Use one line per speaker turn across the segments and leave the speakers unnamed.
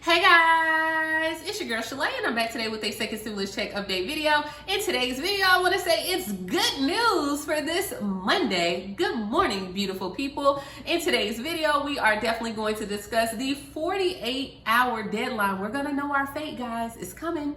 Hey guys, it's your girl Shalae and I'm back today with a second stimulus check update video. In today's video, I want to say it's good news for this Monday. Good morning, beautiful people. In today's video, we are definitely going to discuss the 48-hour deadline. We're going to know our fate, guys. It's coming.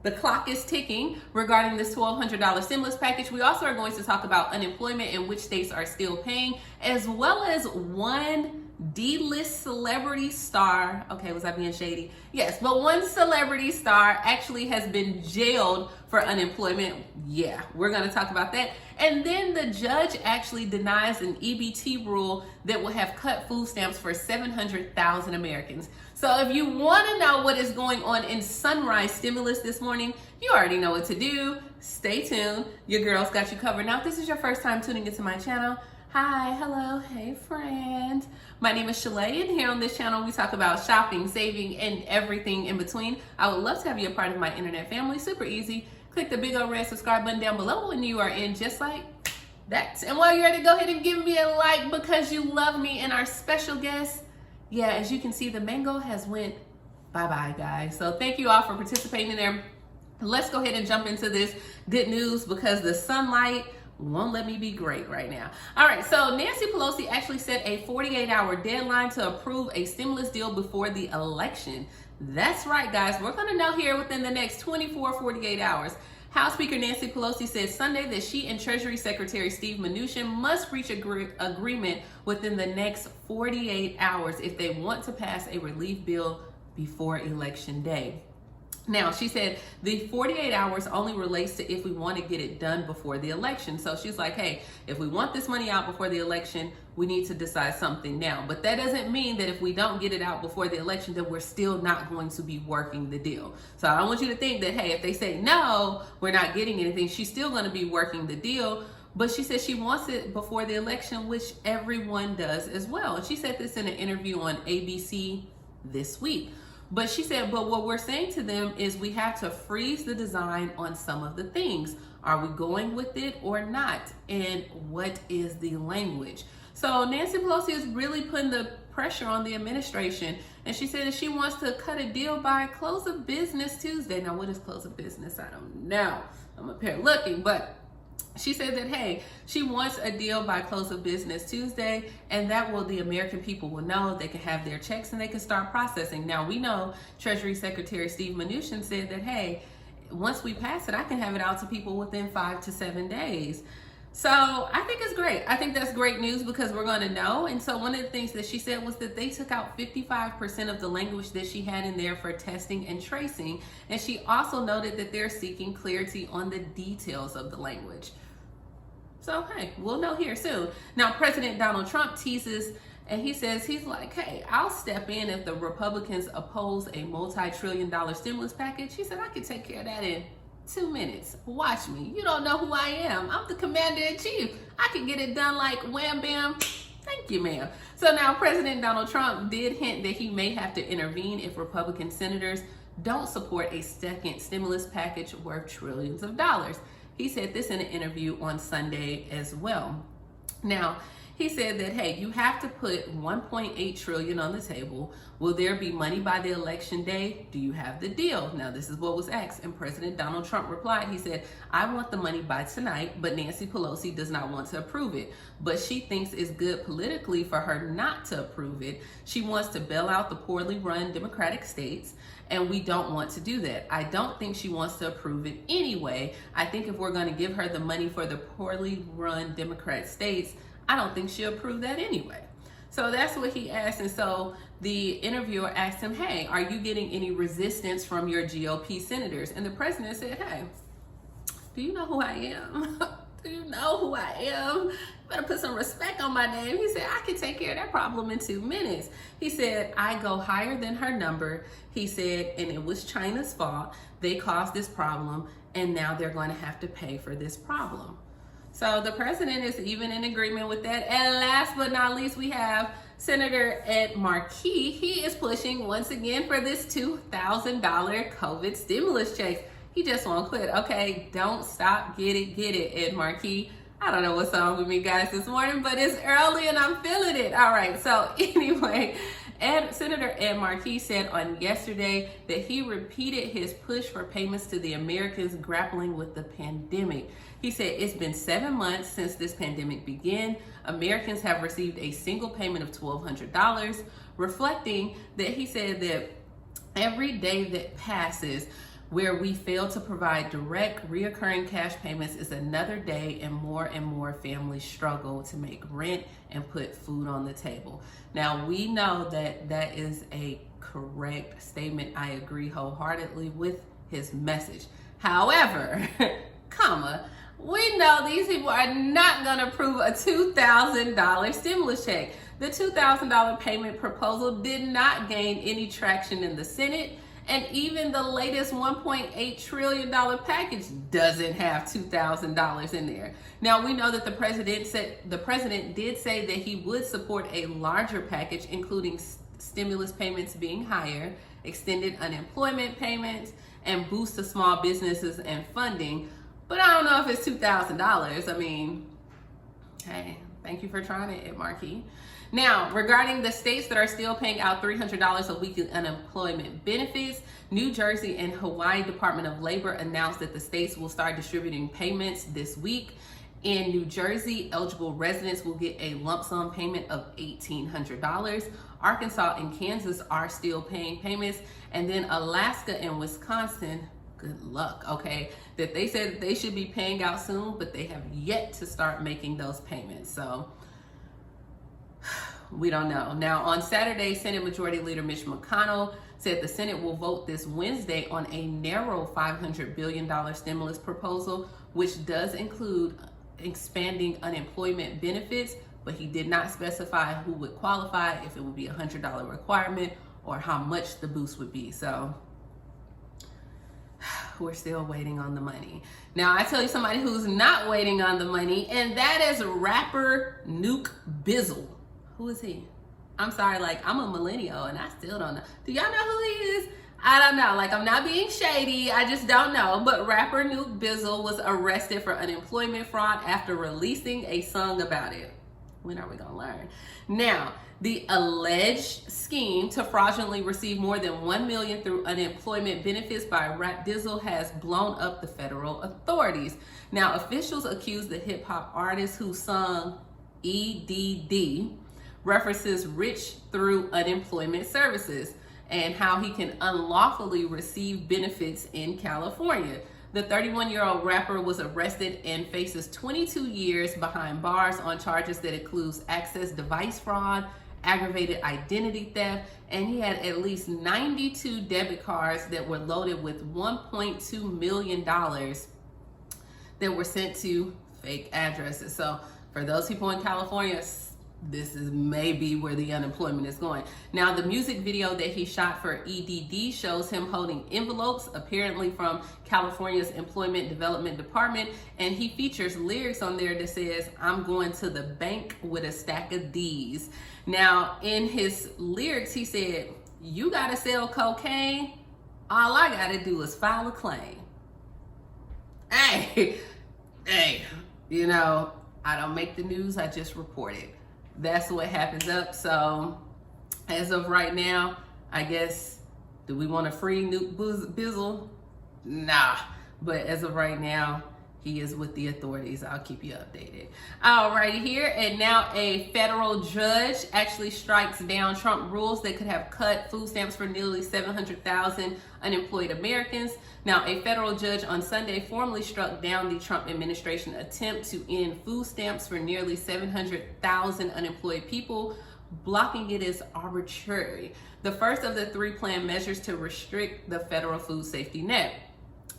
The clock is ticking regarding this $1,200 stimulus package. We also are going to talk about unemployment and which states are still paying, as well as one D-list celebrity star. Okay, was I being shady? Yes, but one celebrity star actually has been jailed for unemployment. Yeah, we're going to talk about that. And then the judge actually denies an EBT rule that will have cut food stamps for 700,000 Americans. So if you want to know what is going on in Sunrise Stimulus this morning, you already know what to do. Stay tuned. Your girl's got you covered. Now, if this is your first time tuning into my channel, hi, hello, hey friend. My name is Shalae, and here on this channel we talk about shopping, saving, and everything in between. I would love to have you a part of my internet family. Super easy. Click the big old red subscribe button down below when you are in, just like that. And while you're ready, go ahead and give me a like because you love me. And our special guest, yeah, as you can see, the mango has went bye-bye, guys. So thank you all for participating in there. Let's go ahead and jump into this good news because the sunlight won't let me be great right now. All right, so Nancy Pelosi actually set a 48-hour deadline to approve a stimulus deal before the election. That's right, guys. We're going to know here within the next 48 hours. House Speaker Nancy Pelosi said Sunday that she and Treasury Secretary Steve Mnuchin must reach agreement within the next 48 hours if they want to pass a relief bill before Election Day. Now, she said the 48 hours only relates to if we want to get it done before the election. So she's like, hey, if we want this money out before the election, we need to decide something now. But that doesn't mean that if we don't get it out before the election, that we're still not going to be working the deal. So I don't want you to think that, hey, if they say, no, we're not getting anything, she's still going to be working the deal. But she said she wants it before the election, which everyone does as well. And she said this in an interview on ABC this week. But she said, but what we're saying to them is we have to freeze the design on some of the things. Are we going with it or not? And what is the language? So Nancy Pelosi is really putting the pressure on the administration. And she said that she wants to cut a deal by close of business Tuesday. Now, what is close of business? I don't know. I'm up here looking, but she said that, hey, she wants a deal by close of business Tuesday, and that will, the American people will know, they can have their checks and they can start processing. Now, we know Treasury Secretary Steve Mnuchin said that, hey, once we pass it, I can have it out to people within 5 to 7 days. So I think it's great. I think that's great news because we're going to know. And so one of the things that she said was that they took out 55% of the language that she had in there for testing and tracing. And she also noted that they're seeking clarity on the details of the language. So, hey, we'll know here soon. Now, President Donald Trump teases, and he says, he's like, hey, I'll step in if the Republicans oppose a multi-trillion-dollar stimulus package. He said, I can take care of that in 2 minutes. Watch me. You don't know who I am. I'm the commander-in-chief. I can get it done like wham, bam. Thank you, ma'am. So now President Donald Trump did hint that he may have to intervene if Republican senators don't support a second stimulus package worth trillions of dollars. He said this in an interview on Sunday as well. Now, he said that, hey, you have to put 1.8 trillion on the table. Will there be money by the election day? Do you have the deal? Now, this is what was asked. And President Donald Trump replied, he said, I want the money by tonight, but Nancy Pelosi does not want to approve it. But she thinks it's good politically for her not to approve it. She wants to bail out the poorly run Democratic states, and we don't want to do that. I don't think she wants to approve it anyway. I think if we're going to give her the money for the poorly run Democrat states, I don't think she'll approve that anyway. So that's what he asked. And so the interviewer asked him, hey, are you getting any resistance from your GOP senators? And the president said, hey, do you know who I am? Do you know who I am? You better put some respect on my name. He said, I can take care of that problem in 2 minutes. He said, I go higher than her number. He said, and it was China's fault. They caused this problem, and now they're going to have to pay for this problem. So the president is even in agreement with that. And last but not least, we have Senator Ed Markey. He is pushing once again for this $2,000 COVID stimulus check. He just won't quit. Okay, don't stop. Get it, Ed Markey. I don't know what's wrong with me, guys, this morning, but it's early and I'm feeling it. All right, so anyway, And Senator Ed Markey said on yesterday that he repeated his push for payments to the Americans grappling with the pandemic. He said it's been 7 months since this pandemic began. Americans have received a single payment of $1,200, reflecting that he said that every day that passes where we fail to provide direct, reoccurring cash payments is another day and more families struggle to make rent and put food on the table. Now, we know that that is a correct statement. I agree wholeheartedly with his message. However, we know these people are not going to approve a $2,000 stimulus check. The $2,000 payment proposal did not gain any traction in the Senate. And even the latest $1.8 trillion package doesn't have $2,000 in there. Now, we know that the president did say that he would support a larger package, including stimulus payments being higher, extended unemployment payments, and boost to small businesses and funding. But I don't know if it's $2,000. I mean, hey, thank you for trying it, Ed Markey. Now, regarding the states that are still paying out $300 a week in unemployment benefits, New Jersey and Hawaii Department of Labor announced that the states will start distributing payments this week. In New Jersey, eligible residents will get a lump sum payment of $1,800. Arkansas and Kansas are still paying payments. And then Alaska and Wisconsin, good luck, okay, that they said that they should be paying out soon, but they have yet to start making those payments. So we don't know. Now, on Saturday, Senate Majority Leader Mitch McConnell said the Senate will vote this Wednesday on a narrow $500 billion stimulus proposal, which does include expanding unemployment benefits, but he did not specify who would qualify, if it would be a $100 requirement, or how much the boost would be. So we're still waiting on the money. Now, I tell you somebody who's not waiting on the money, and that is rapper Nuke Bizzle. Who is he? I'm sorry, like, I'm a millennial and I still don't know. Do y'all know who he is? I don't know. Like, I'm not being shady. I just don't know. But rapper Nuke Bizzle was arrested for unemployment fraud after releasing a song about it. When are we going to learn? Now, the alleged scheme to fraudulently receive more than $1 million through unemployment benefits by Rap Dizzle has blown up the federal authorities. Now, officials accuse the hip hop artist who sung EDD references rich through unemployment services and how he can unlawfully receive benefits in California. The 31-year-old rapper was arrested and faces 22 years behind bars on charges that includes access device fraud, aggravated identity theft, and he had at least 92 debit cards that were loaded with $1.2 million that were sent to fake addresses. So for those people in California, this is maybe where the unemployment is going. Now, the music video that he shot for EDD shows him holding envelopes, apparently from California's Employment Development Department, and he features lyrics on there that says, "I'm going to the bank with a stack of D's." Now, in his lyrics, he said, "You gotta sell cocaine? All I gotta do is file a claim." Hey, you know, I don't make the news, I just report it. That's what happens up. So as of right now, I guess, do we want to free Nuke Bizzle? Nah. But as of right now, he is with the authorities. I'll keep you updated. All right, here. And now a federal judge actually strikes down Trump rules that could have cut food stamps for nearly 700,000 unemployed Americans. Now, a federal judge on Sunday formally struck down the Trump administration attempt to end food stamps for nearly 700,000 unemployed people, blocking it as arbitrary. The first of the three planned measures to restrict the federal food safety net.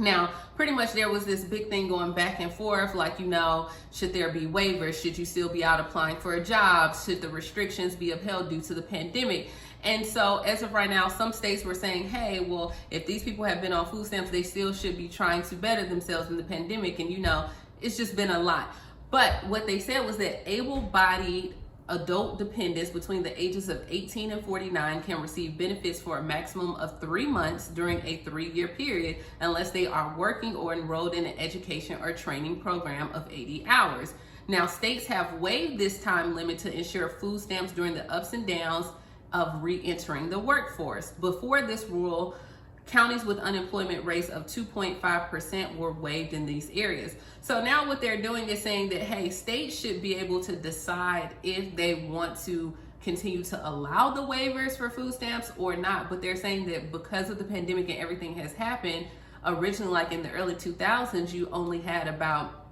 Now, pretty much there was this big thing going back and forth, like, you know, should there be waivers? Should you still be out applying for a job? Should the restrictions be upheld due to the pandemic? And so as of right now, some states were saying, hey, well, if these people have been on food stamps, they still should be trying to better themselves in the pandemic. And, you know, it's just been a lot. But what they said was that able-bodied adult dependents between the ages of 18 and 49 can receive benefits for a maximum of 3 months during a 3-year period unless they are working or enrolled in an education or training program of 80 hours. Now, states have waived this time limit to ensure food stamps during the ups and downs of re-entering the workforce. Before this rule, counties with unemployment rates of 2.5% were waived in these areas. So now what they're doing is saying that, hey, states should be able to decide if they want to continue to allow the waivers for food stamps or not. But they're saying that because of the pandemic and everything has happened, originally, like in the early 2000s, you only had about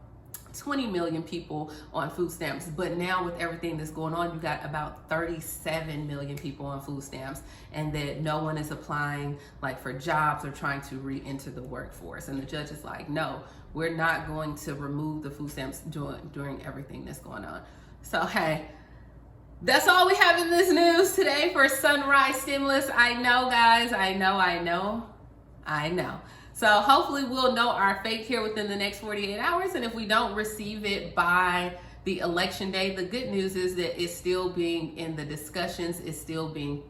20 million people on food stamps, but now with everything that's going on, you got about 37 million people on food stamps, and that no one is applying like for jobs or trying to re-enter the workforce. And the judge is like, no, we're not going to remove the food stamps during everything that's going on. So hey, that's all we have in this news today for Sunrise Stimulus. I know, guys, I know. So hopefully we'll know our fate here within the next 48 hours. And if we don't receive it by the election day, the good news is that it's still being in the discussions, it's still being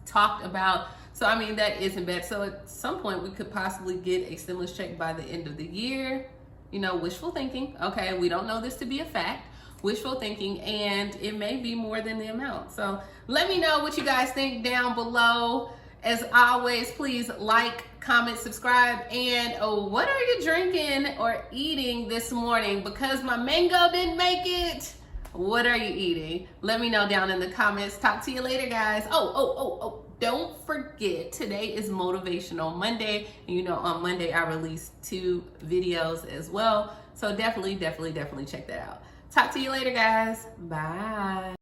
talked about. So, I mean, that isn't bad. So at some point we could possibly get a stimulus check by the end of the year. You know, wishful thinking. Okay, we don't know this to be a fact. Wishful thinking, and it may be more than the amount. So let me know what you guys think down below. As always, please like, comment, subscribe, and what are you drinking or eating this morning? Because my mango didn't make it, what are you eating? Let me know down in the comments. Talk to you later, guys. Don't forget, today is Motivational Monday. And you know, on Monday I release 2 videos as well. So definitely check that out. Talk to you later, guys. Bye.